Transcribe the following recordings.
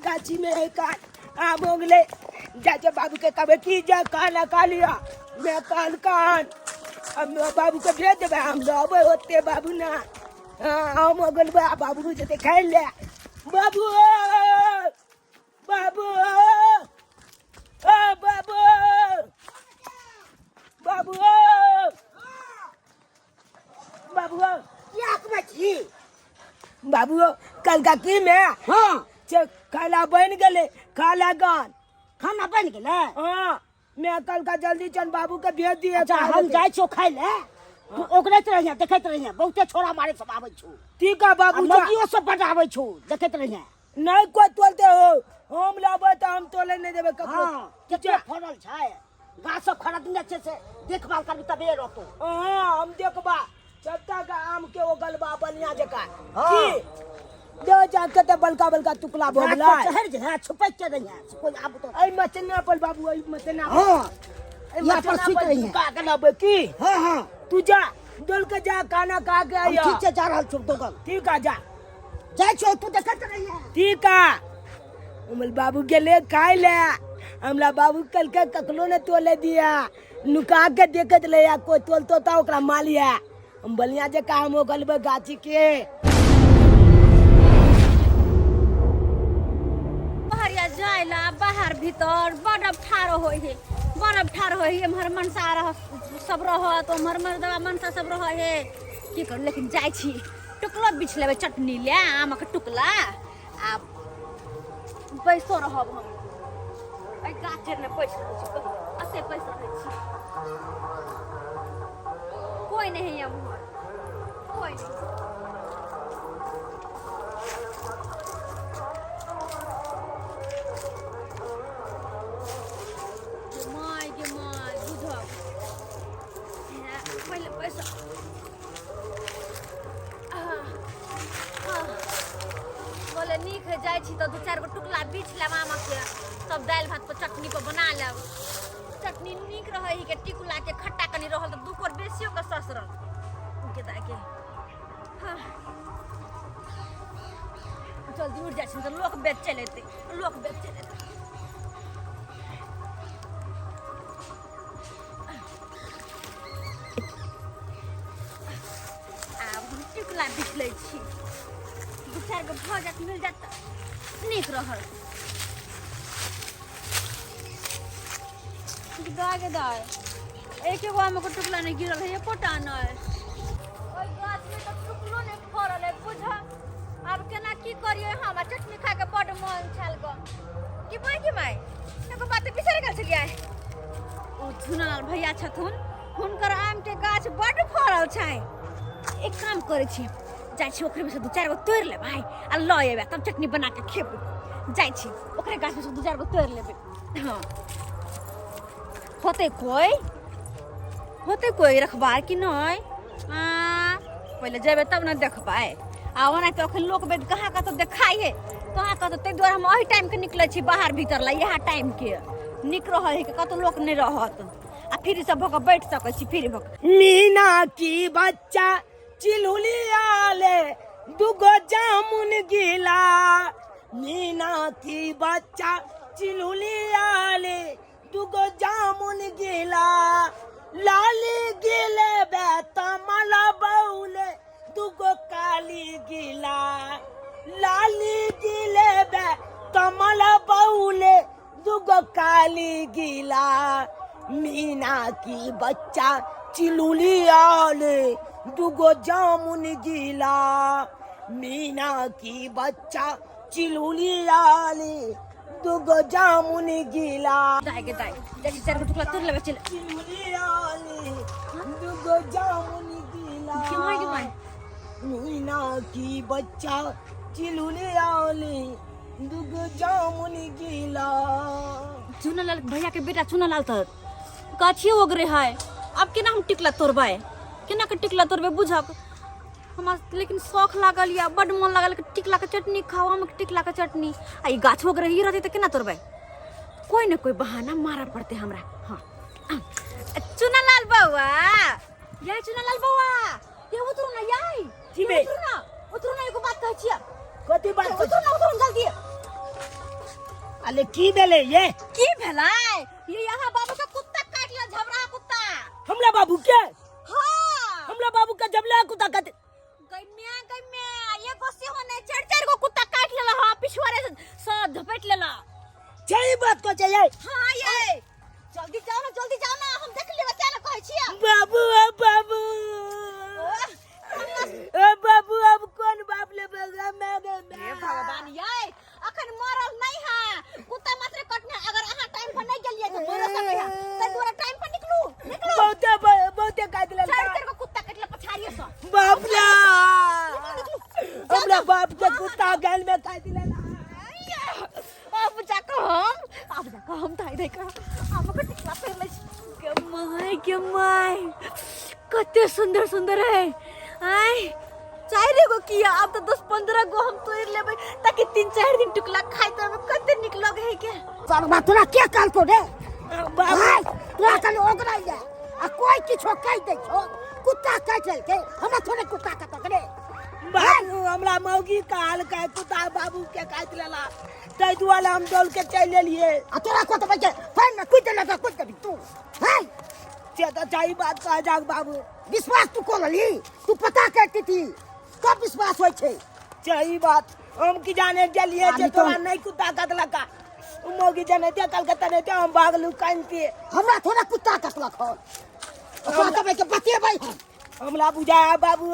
गाछी में है कान आम हो गए जाके बाबू के कबे की जा कान का लिया मैं कान कान अब बाबू के भेज देबे हम लबे होते बाबू ना आम हो गल बाबू को जते खाइ ले बाबू बाबू बाबू बाबू बाबू क्या मछली बाबू कल का की में हाँ खाला बन गले खाला गान खाना बन गेलै हाँ मैं कल का जल्दी चल बाबू के भेज दिए अच्छा हम जाय छो खाइ ले तू ओकरैत रहिया देखैत रहिया बहुते छोरा मारे सब आबै छौ ठीक है बाबू लड़कियों सब बड़ आबै छौ देखैत रहिया नहीं कोई तोलते हो हम लाबे तो हम तोले नहीं देबे ककरो हाँ केते फड़ल छै गाछ सब खड़ा दिन अच्छे से देखभाल करबी तबे रहतो हाँ हम देखबा सबटा का आम के ओ गलबा बनिया जका हाँ। की दो जाके ते बलका बलका टुकड़ा भोगला चढ़ जे है छुपै के रहिया कोई आबो तो आई मचना पर बाबू आई मचना हां आई यहाँ पर मचना सुत पर रही है। का लाबे की हां हां तू जा डोल के जा खाना खा के हम आया ठीक से जा रहल छौ दोगल ठीक है जा जाय छौ तू देखैत रहिया ठीक है हमल बाबू गेले खाइ ले हमरा बाबू कल के ककलो ने तोले दिया नुका के देखत ले या कोई तोलतो ता ओकरा मालिया हम बलिया जे काम हो गलबे गाछी के बहरिया जाइला बाहर भीतर बर्फ ठारो होय है बर्फ ठारो होय है हमर मनसा रह सब रह तो हमर मर्दवा मनसा सब रह है की कर लेकिन जाय छी टुकलो बिछ लेबे चटनी ले आम के टुकला आ पैसो रहब हम ए गाछ ने पैसा असे पैसा है छी कोई नहीं है हमर कोई नहीं गे माय बुझब पहले पैसा बोले नीक है जाय छी तो दू चार गो टुकला बीछ लेब आम के सब दाल भात पर चटनी पर बना लेब चटनी नीक रहे ही के टिकुला के खट्टा कनी रहल तो दू कोर बेसियो के ससरल के दा के हां जल्दी उठ जाय छी तो लोक बेच चले एते लोक बेच चले एते टिकुला बीछ लै छी दू चार गो भऽ जात मिल जात नीक रहल दागे दाय एक एगो आम को टुकला नहीं गिरल है एकोटा नहीं ओइ गाछ में तो टुकलो नहीं फड़ल है बुझ अब केना की करिए हम चटनी खा के बड़ मन छल ग की माय एगो बात बिसर गेल छलिए ओ झुनालाल भैया छथुन हुनकर आम के गाछ बड़ फड़ल छै एक काम करे छी जाय छी ओकरे में से दू चार गो तोड़ ले भाई आ ल एबे तब चटनी बना के खेबे जाय छी ओकरे गाछ में से दू चार गो तोड़ लेबे हां होते कोई रखबार कि नहीं पहले जेबे तब ना देखबाय आ ओना तो अखन लोक बेद कहाँ का तो देखाई है कहाँ का तो ते द्वारा हम ओही टाइम के निकले छी बाहर भीतर ला यह टाइम के निक रह है कि कतो लोक नहीं रहत आ फिर सब भक बैठ सकै छी फिर भक मीना की बच्चा चिलुलिया ले दुगो जामुन गिला मीना की बच्चा चिलुलिया ले दुगो जामुन गिला लाली गिले बेतमला बौले दुगो काली गिला लाली गिले बेतमला बौले दुगो काली गिला मीना की बच्चा चिलुलिया ले दुगो जामुन गिला मीना की बच्चा चिलुलिया ले दुगो जामुन गिला दाय के दाय जल्दी चार गो टुकड़ा तोड़ लेबे चल चिलुलिया ले दुगो जामुन गिला की माय मीना की बच्चा चिलुलिया ले दुगो जामुन गिला चुनलाल भैया के बेटा चुनलाल तो गाछी ओगरे है अब केना हम टिकला तोड़बै केना के टिकला तोड़बै बुझब हमरा लेकिन शौक लागल या बड मन लागल कि टिकला के चटनी खाओ हम टिकला के चटनी आ ई गाछ ओगरे ही रहते त केना तोड़बै कोई न कोई बहाना मारा पड़ते हमरा हां चुनलाल बौआ ये चुनलाल बौआ ये उतरू ना याई जी बे उतरू ना एगो बात कहै छियै कथि बात उतरू ना जल्दी की भेले ये की भेलै ये यहाँ बाबू का कुत्ता काट लिया झबरा कुत्ता हमरा बाबू के हाँ हमरा बाबू का जबला कुत्ता काट गम्या ये गोसी होने चार गो कुत्ता काट लेला हां पिछवाड़े से धपेट लेला सही बात को चाहिए हां ये जल्दी जाओ ना हम देख लेबे क्या ना कहै छियै बाबू बाबू बाबू अब कौन बाप ले बगा मैं हे भगवान ये अखन मरल नहीं है कुत्ता मात्र कटने अगर अहाँ टाइम पर नहीं गेलिए तो तोरा सके है त तोरा टाइम पर निकलू बहुते काट ले चार गो कुत्ता कटले पछाड़िए से बाप रे हमरा बाप के कुत्ता गाल में काट ले अब जाकर हम ताई देख हम को टिकला पे ले के माय कते सुंदर है आय चार गो किया अब तो 10-15 गो हम तोड़ लेबै ताकि 3-4 दिन टुकला खाइ त हम कते निक लगे है के सरबा तोरा के काल को रे बाबू तोरा कल ओगराई जा आ कोई किछो कह दे छो कुत्ता काट के हमरा थोड़े कुत्ता काट करे बाबू हमरा मौगी काल का कुत्ता बाबू के काट लेला तै दुआले हम डोल के चल लेलिए आ तोरा को तो बचे फाइन में कुछ लगा कुछ कभी तू है से तो सही बात कह जाग बाबू विश्वास तू को लली तू पता करती थी कब विश्वास होय छे सही बात हम की जाने गेलिए जे तोरा नहीं कुत्ता काटला का मौगी जाने ते कल के तने ते हम भागलू कान पे हमरा थोड़ा कुत्ता काटलक हो ओकरा तबे के बतेबै हमरा बुझाया बाबू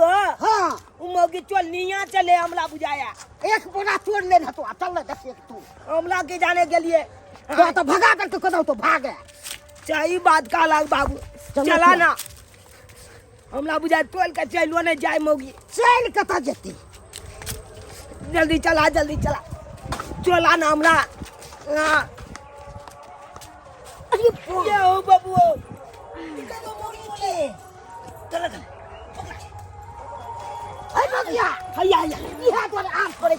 हां मौगी चल निया चले हमरा बुझाया एक बोरा तोड़ ले न तो चल न देख तू हमरा के जाने गेलिए तो तो भगा कर कदौ तो भागे सही बात कहला बाबू चला ना हमरा बुझा तोल के चलो ने जाय मौगी चल कता जती जल्दी चला चला ना हमरा अरे ये हो बाबू कदो मौगी बोले चल आई मगिया हैया ई हाथ वाले आम करे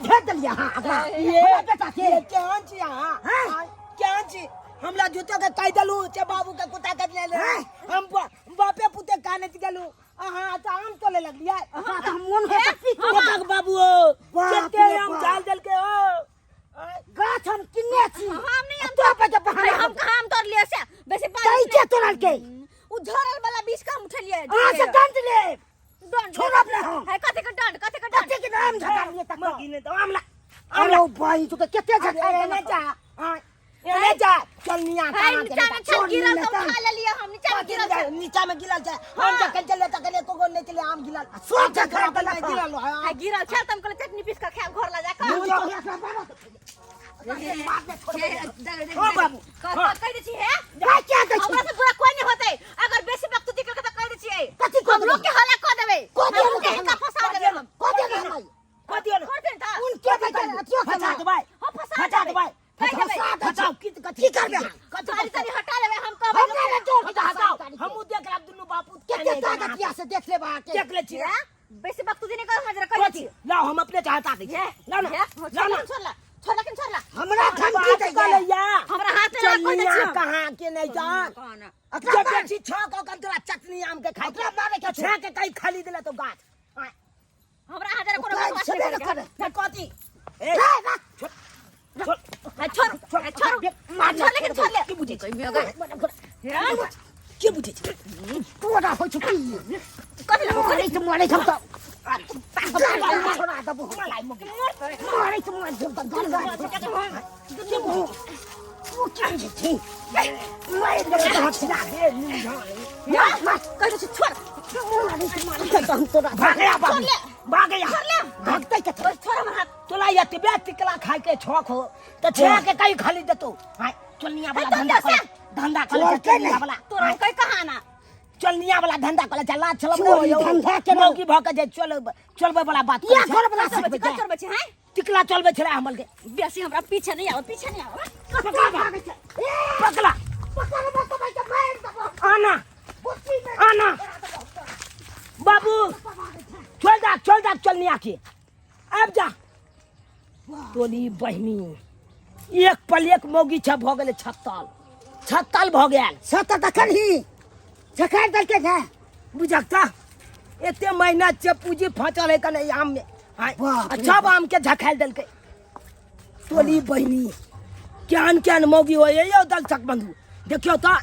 घेर दिया हां अगला ये बेटा के क्या छी हां क्या छी हमरा जूता के काई दलू जे बाबू के कुत्ता काट ले हम बापे पुते काने गेलू हां त आम तोले लगलिए हां त हम मन है बाबू केते हम झाल दल के गाछ हम किन्ने छी हम नहीं तो पे के बहाना हम काम तोड़ लिए से बेसी पानी कई के तोड़ल के उ झरल वाला बीज का उठलिए हां से दंड ले दंड छोड़ अपने है कथे के दंड के नाम झटा लिए तक मगी ने तो आमला अरे भाई तू केते झटा ले जा हां ले जा चल निया कहां के चल गिरल तो उठा ले लिया हम नीचा में गिरल है हम जखन चले तकले को गोल ले चले आम गिरल सब जगह पे गिरल है गिरल छल तुम कहले चटनी पीस के खाए घर ला जा ओ बाबू कह दे छी है क्या कह छी हमरा से बुरा कोई नहीं होते अगर बेसी वक्त निकल के तो कह दे छी कथि को हम लोग के हला क देबे को दियो हम के का फंसा देबे हम को दियो हम को दियो उनके बेटा अथियो फंसा देबै हम फंसा देबै हटाओ कथि करबे सारी हटा लेबे हम कहबै हमने जो हटाओ हम देख रब दुनु बापू केते कागतिया से देख लेबा के देख ले छी बेसी वक्त दिन कर मजरा कर छी लाओ हम अपने चाहता थे लाओ ना छोड़ला हमरा धमकी दे गलैया हमरा हाथ में कोई दे छी कहां के नहीं जान अकरा बेची छ को कम तोरा चटनी आम के खाई के मारे के छ के कई खाली देला तो गाछ हमरा हाथ में कोनो बात नहीं कथि ए छोड़ लेकिन छोड़ ले की बुझे कोई में गए की बुझे तोरा हो छुपी कथि ला मारे तो मारे हम तो छोड़ा दबो मलाई मगे मारे तो मारे हम तो गल वो क्या छी मैं तो हाथ से दे कह दे छोड़ मारे तो मारे तो भाग गया भाग गया भागते के छोड़ हमर हाथ तोला या तिबे टिकला खाए के छौक हो तो छे के कई खाली देतो हां चलनिया वाला धंधा कर चलनिया वाला तोरा कई कहाना चलनिया वाला धंधा कर चला चलो धंधा के मौकी भक जे चलबे वाला बात या घर वाला सब करबे छी हैं टिकला चलबे छले हमल के बेसी हमरा पीछे नहीं आवे पकला मत तो भाई के मार दबो आना बाबू चल जा चलनिया के अब जा तोली बहनी एक पल एक मौगी छ भ गेले छत्तल भ गेल छत्तल तखन ही झखाड़ दल के है बुझकता एते महीना से पूजी फंचल है कने आम में सब आम के झखाड़ दल के तोली बहनी केहन केहन मौगी हो यौ दलसक बंधु देखियो तो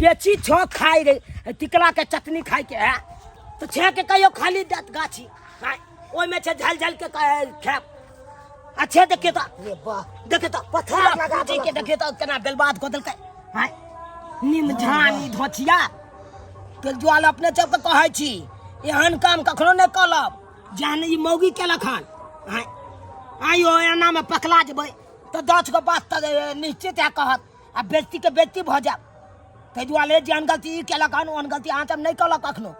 बेची छो खाई रे टिकला के चटनी खाई के है तो छे के कहियो खाली दत गाछी ओइ में छे झल झल के खाब अच्छे देखियो तो रे वाह देखियो तो पत्थर लगा जी के देखियो तो केना बेलबाद को दल के निम झानी धोचिया तेल ज्वाल अपने चौक कहै छी एहन काम कखनो नहि कलब जेहन ई मौगी केलक हन आइयो एना में पकला जेबै तो 10 गो बात तो निश्चित है कहत आ बेइज्जती के बेइज्जती भ जाब ताहि दुआरे जेहन गलती ई केलक हन ओहन गलती अहाँ सब नहि कलक कखनो